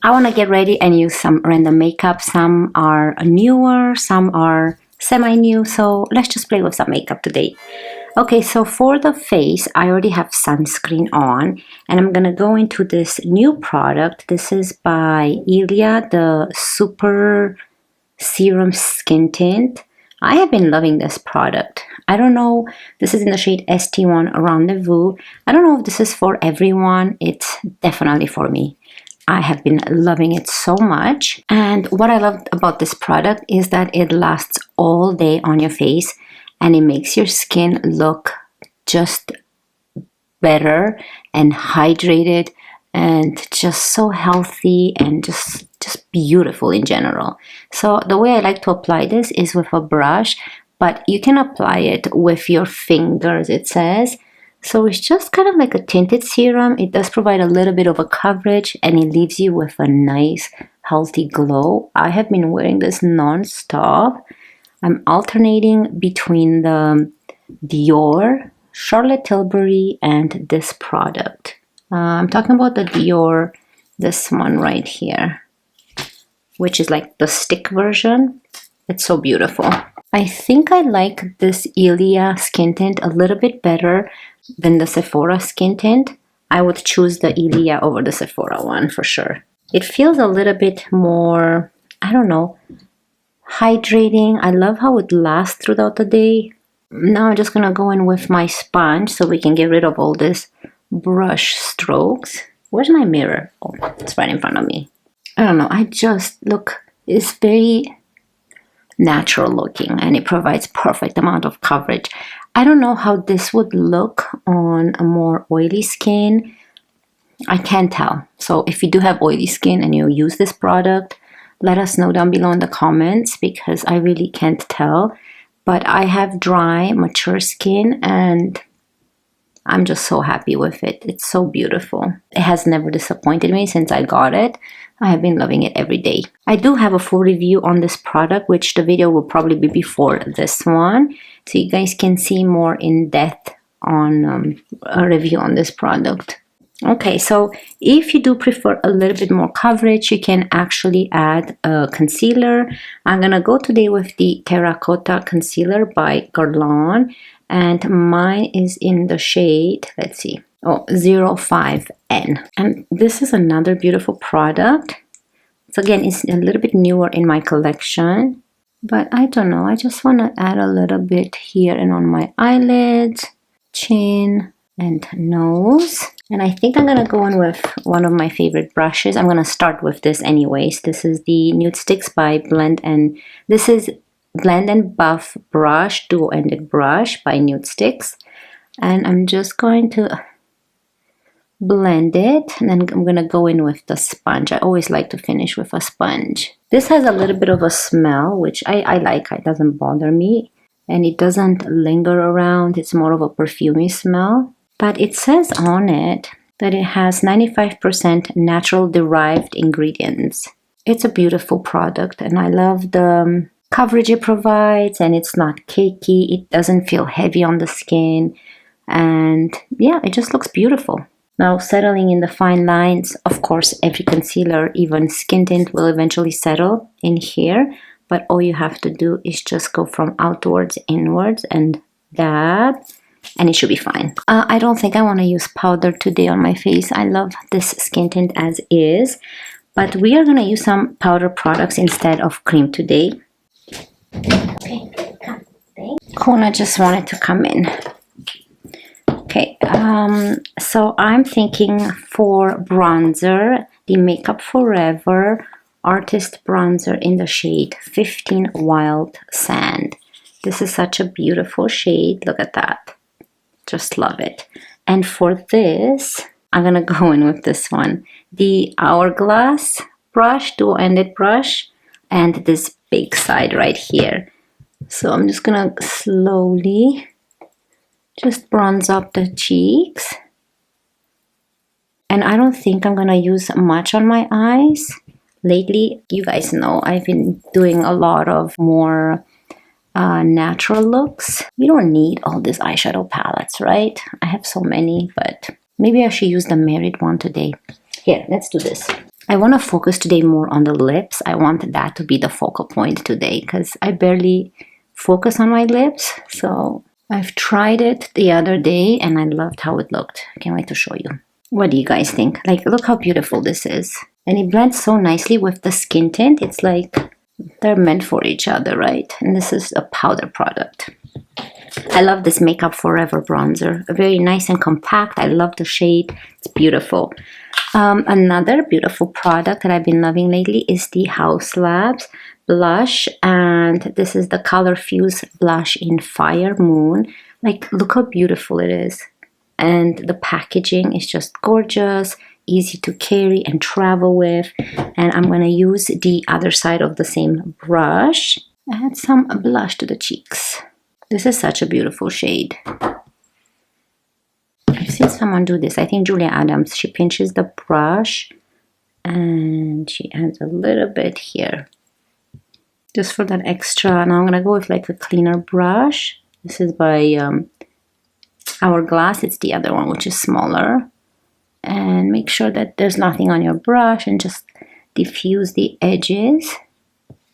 I want to get ready and use some random makeup. Some are newer, some are semi-new, so let's just play with some makeup today. Okay, so for the face, I already have sunscreen on, and I'm gonna go into this new product. This is by Ilia, the Super Serum Skin Tint. I have been loving this product. I don't know, this is in the shade ST1 Rendezvous. I don't know if this is for everyone. It's definitely for me. I have been loving it so much. And what I loved about this product is that it lasts all day on your face and it makes your skin look just better and hydrated and just so healthy and just beautiful in general. So the way I like to apply this is with a brush, but you can apply it with your fingers, it says. So it's just kind of like a tinted serum. It does provide a little bit of a coverage and it leaves you with a nice healthy glow. I have been wearing this non-stop. I'm alternating between the Dior, Charlotte Tilbury, and this product. I'm talking about the Dior, this one right here, which is like the stick version. It's so beautiful. I think I like this Ilia skin tint a little bit better than the Sephora skin tint. I would choose the Ilia over the Sephora one for sure. It feels a little bit more, I don't know, hydrating. I love how it lasts throughout the day. Now I'm just gonna go in with my sponge so we can get rid of all this brush strokes. Where's my mirror? Oh, it's right in front of me. I don't know, I just look, it's very natural looking and it provides perfect amount of coverage. I don't know how this would look on a more oily skin. I can't tell. So if you do have oily skin and you use this product, let us know down below in the comments because I really can't tell. But I have dry, mature skin and I'm just so happy with it. It's so beautiful. It has never disappointed me since I got it. I have been loving it every day. I do have a full review on this product, which the video will probably be before this one. So you guys can see more in depth on a review on this product. Okay, so if you do prefer a little bit more coverage, you can actually add a concealer. I'm gonna go today with the Terracotta concealer by Guerlain, and mine is in the shade, let's see, 05N. And this is another beautiful product. So again, it's a little bit newer in my collection, but I don't know, I just wanna add a little bit here and on my eyelids, chin, and nose. And I think I'm gonna go in with one of my favorite brushes. I'm gonna start with this anyways. This is the Nude Sticks by this is Blend and Buff brush, dual-ended brush by Nude Sticks. And I'm just going to blend it, and then I'm gonna go in with the sponge. I always like to finish with a sponge. This has a little bit of a smell, which I like. It doesn't bother me, and it doesn't linger around. It's more of a perfumey smell. But it says on it that it has 95% natural derived ingredients. It's a beautiful product and I love the coverage it provides, and it's not cakey. It doesn't feel heavy on the skin, and yeah, it just looks beautiful. Now settling in the fine lines, of course every concealer, even skin tint, will eventually settle in here, but all you have to do is just go from outwards inwards and dab, and it should be fine. I don't think I want to use powder today on my face. I love this skin tint as is, but we are going to use some powder products instead of cream today. Okay, come. Kona just wanted to come in. Okay, so I'm thinking for bronzer, the Makeup Forever Artist Bronzer in the shade 15 Wild Sand. This is such a beautiful shade. Look at that. Just love it. And for this, I'm gonna go in with this one, the Hourglass brush, dual-ended brush, and this big side right here. So I'm just gonna slowly just bronze up the cheeks. And I don't think I'm gonna use much on my eyes. Lately, you guys know, I've been doing a lot of more natural looks. You don't need all these eyeshadow palettes, right? I have so many, but maybe I should use the Merit one today. Here, let's do this. I want to focus today more on the lips. I want that to be the focal point today because I barely focus on my lips. So I've tried it the other day and I loved how it looked. I can't wait to show you. What do you guys think? Like, look how beautiful this is. And it blends so nicely with the skin tint. It's like they're meant for each other, right? And this is a powder product. I love this Makeup Forever bronzer. Very nice and compact. I love the shade. It's beautiful. Another beautiful product that I've been loving lately is the Haus Labs blush, and this is the Color Fuse blush in Fire Moon. Like, look how beautiful it is, and the packaging is just gorgeous, easy to carry and travel with. And I'm going to use the other side of the same brush. Add some blush to the cheeks. This is such a beautiful shade. I've seen someone do this. I think Julia Adams. She pinches the brush and she adds a little bit here, just for that extra. Now I'm gonna go with like a cleaner brush. This is by Hourglass. It's the other one, which is smaller. And make sure that there's nothing on your brush and just diffuse the edges.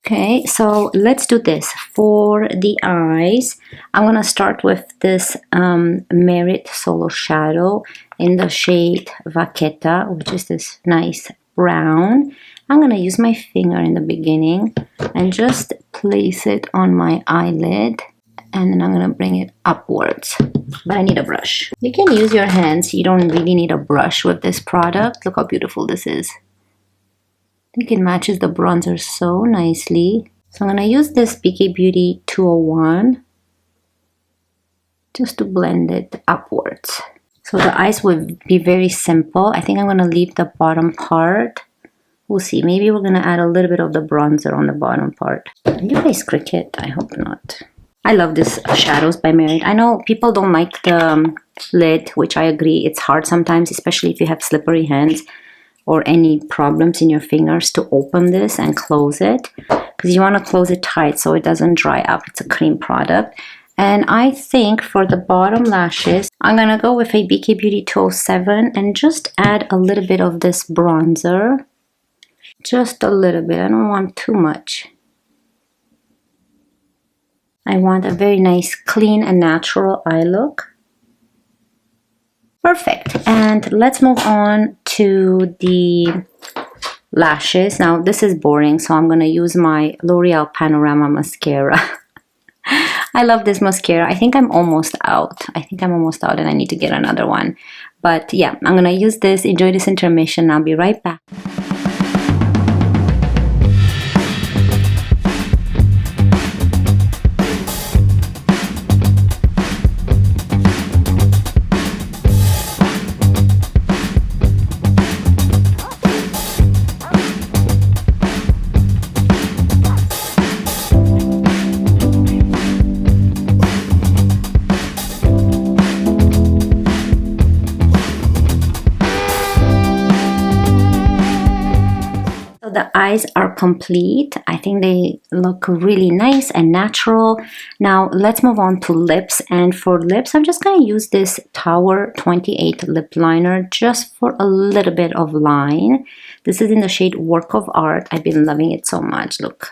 Okay, so let's do this. For the eyes, I'm going to start with this Merit Solo Shadow in the shade Vachetta, which is this nice brown. I'm going to use my finger in the beginning and just place it on my eyelid. And then I'm going to bring it upwards. But I need a brush. You can use your hands. You don't really need a brush with this product. Look how beautiful this is. I think it matches the bronzer so nicely. So I'm going to use this BK Beauty 201 just to blend it upwards. So the eyes will be very simple. I think I'm going to leave the bottom part. We'll see. Maybe we're going to add a little bit of the bronzer on the bottom part. You guys cricket? I hope not. I love this shadows by Merit. I know people don't like the lid, which I agree. It's hard sometimes, especially if you have slippery hands or any problems in your fingers to open this and close it, because you want to close it tight so it doesn't dry up. It's a cream product. And I think for the bottom lashes, I'm going to go with a BK Beauty 207 and just add a little bit of this bronzer. Just a little bit. I don't want too much. I want a very nice, clean and natural eye look. Perfect. And let's move on to the lashes. Now, this is boring, so I'm going to use my Loreal Panorama Mascara. I love this mascara. I think I'm almost out. And I need to get another one. But yeah, I'm going to use this. Enjoy this intermission. I'll be right back. The eyes are complete. I think they look really nice and natural. Now let's move on to lips. And for lips, I'm just going to use this Tower 28 lip liner just for a little bit of line. This is in the shade Work of Art. I've been loving it so much. Look,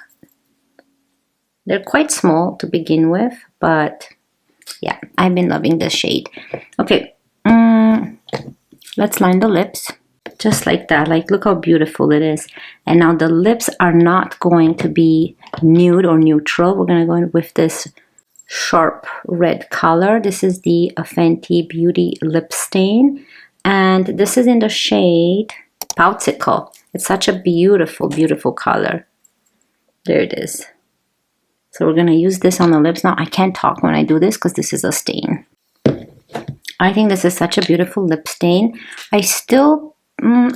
they're quite small to begin with, but yeah, I've been loving this shade. Okay, let's line the lips. Just like that. Like, look how beautiful it is. And now the lips are not going to be nude or neutral. We're going to go in with this sharp red color. This is the Fenty Beauty Lip Stain. And this is in the shade Poutsicle. It's such a beautiful, beautiful color. There it is. So we're going to use this on the lips. Now, I can't talk when I do this because this is a stain. I think this is such a beautiful lip stain.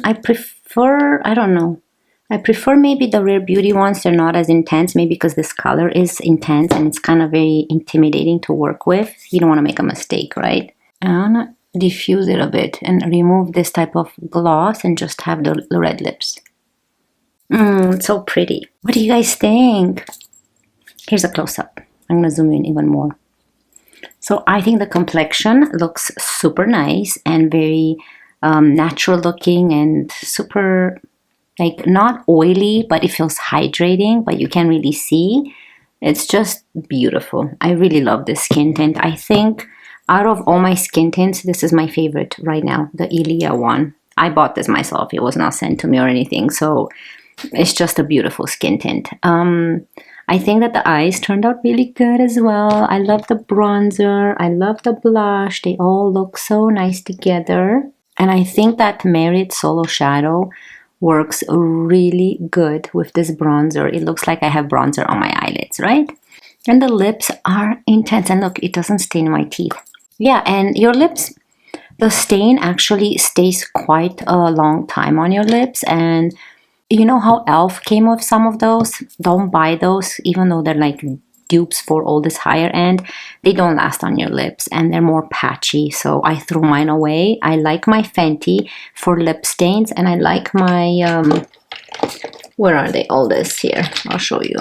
I prefer, I don't know. I prefer maybe the Rare Beauty ones. They're not as intense, maybe because this color is intense and it's kind of very intimidating to work with. You don't want to make a mistake, right? I want to diffuse it a bit and remove this type of gloss and just have the red lips. It's so pretty. What do you guys think? Here's a close-up. I'm going to zoom in even more. So I think the complexion looks super nice and very natural looking and super like not oily, but it feels hydrating, but you can really see. It's just beautiful. I really love this skin tint. I think out of all my skin tints, this is my favorite right now, the Ilia one. I bought this myself. It was not sent to me or anything, so it's just a beautiful skin tint. I think that the eyes turned out really good as well. I love the bronzer. I love the blush. They all look so nice together. And I think that Merit Solo Shadow works really good with this bronzer. It looks like I have bronzer on my eyelids, right? And the lips are intense. And look, it doesn't stain my teeth. Yeah, and your lips, the stain actually stays quite a long time on your lips. And you know how e.l.f. came with some of those? Don't buy those, even though they're like dupes for all this higher end. They don't last on your lips and they're more patchy, so I threw mine away. I like my Fenty for lip stains, and I like my, where are they? All this here. I'll show you.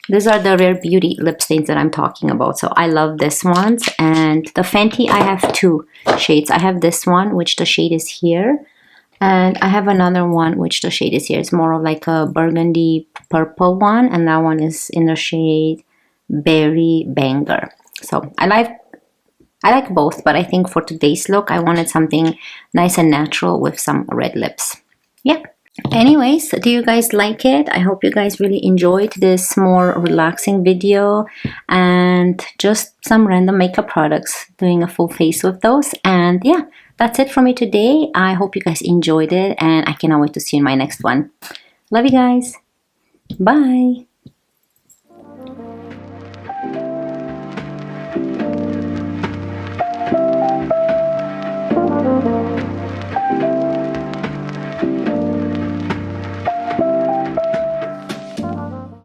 These are the Rare Beauty lip stains that I'm talking about. So I love this ones. And the Fenty, I have two shades. I have this one, which the shade is here. And I have another one, which the shade is here. It's more of like a burgundy purple one. And that one is in the shade Berry Banger. So I like both, but I think for today's look, I wanted something nice and natural with some red lips. Yeah. Anyways, do you guys like it? I hope you guys really enjoyed this more relaxing video and just some random makeup products, doing a full face with those. And yeah, that's it for me today. I hope you guys enjoyed it, and I cannot wait to see you in my next one. Love you guys. Bye.